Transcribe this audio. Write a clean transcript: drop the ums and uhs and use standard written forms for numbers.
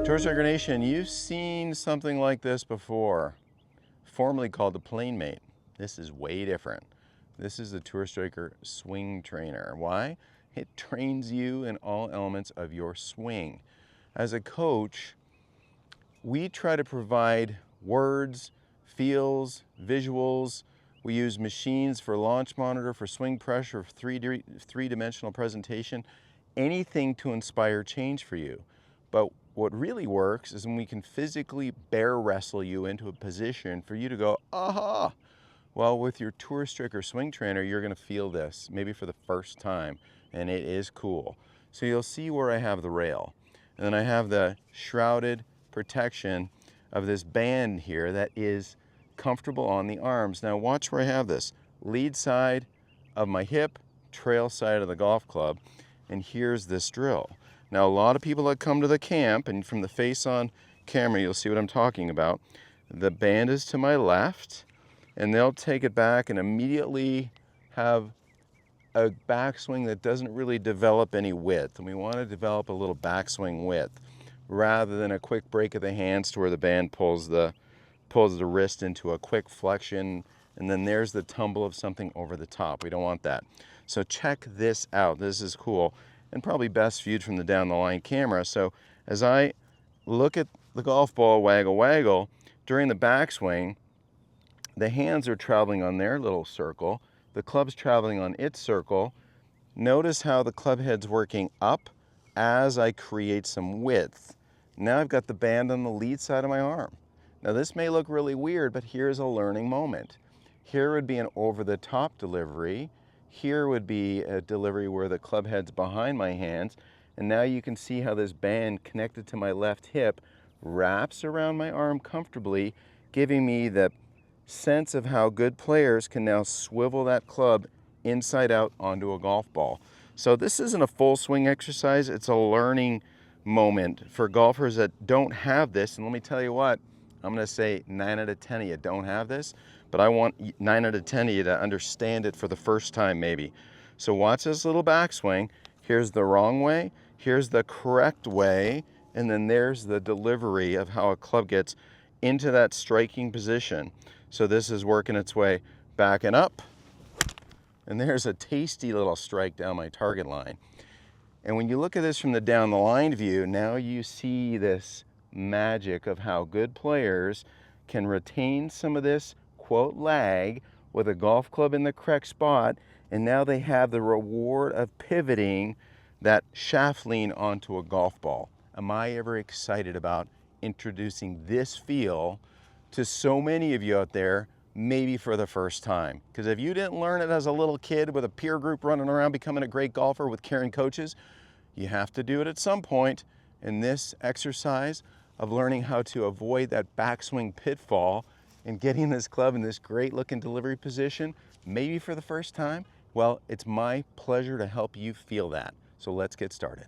Tour Striker Nation, you've seen something like this before, formerly called the plane mate. This is way different. This is the Tour Striker swing trainer. Why? It trains you in all elements of your swing. As a coach, we try to provide words, feels, visuals. We use machines for launch monitor, for swing pressure, for three-dimensional presentation, anything to inspire change for you. But what really works is when we can physically bear wrestle you into a position for you to go, aha! Well, with your Tour Striker swing trainer, you're gonna feel this, maybe for the first time, and it is cool. So you'll see where I have the rail. And then I have the shrouded protection of this band here that is comfortable on the arms. Now watch where I have this. Lead side of my hip, trail side of the golf club, and here's this drill. Now a lot of people that come to the camp, and from the face on camera you'll see what I'm talking about, the band is to my left, and they'll take it back and immediately have a backswing that doesn't really develop any width. And we want to develop a little backswing width rather than a quick break of the hands to where the band pulls the wrist into a quick flexion, and then there's the tumble of something over the top. We don't want that. So check this out. This is cool, and probably best viewed from the down the line camera. So as I look at the golf ball waggle waggle during the backswing, the hands are traveling on their little circle, the club's traveling on its circle. Notice how the club head's working up as I create some width. Now I've got the band on the lead side of my arm. Now this may look really weird, but here's a learning moment. Here would be an over-the-top delivery. Here would be a delivery where the club head's behind my hands. And now you can see how this band connected to my left hip wraps around my arm comfortably, giving me the sense of how good players can now swivel that club inside out onto a golf ball. So this isn't a full swing exercise, it's a learning moment for golfers that don't have this. And let me tell you what, I'm gonna say 9 out of 10 of you don't have this, but I want 9 out of 10 of you to understand it for the first time maybe. So watch this little backswing. Here's the wrong way, here's the correct way, and then there's the delivery of how a club gets into that striking position. So this is working its way back and up, and there's a tasty little strike down my target line. And when you look at this from the down the line view, now you see this magic of how good players can retain some of this, quote, lag with a golf club in the correct spot, and now they have the reward of pivoting that shaft lean onto a golf ball. Am I ever excited about introducing this feel to so many of you out there, maybe for the first time? Because if you didn't learn it as a little kid with a peer group running around becoming a great golfer with caring coaches, you have to do it at some point. And this exercise of learning how to avoid that backswing pitfall and getting this club in this great looking delivery position, maybe for the first time, well, it's my pleasure to help you feel that. So let's get started.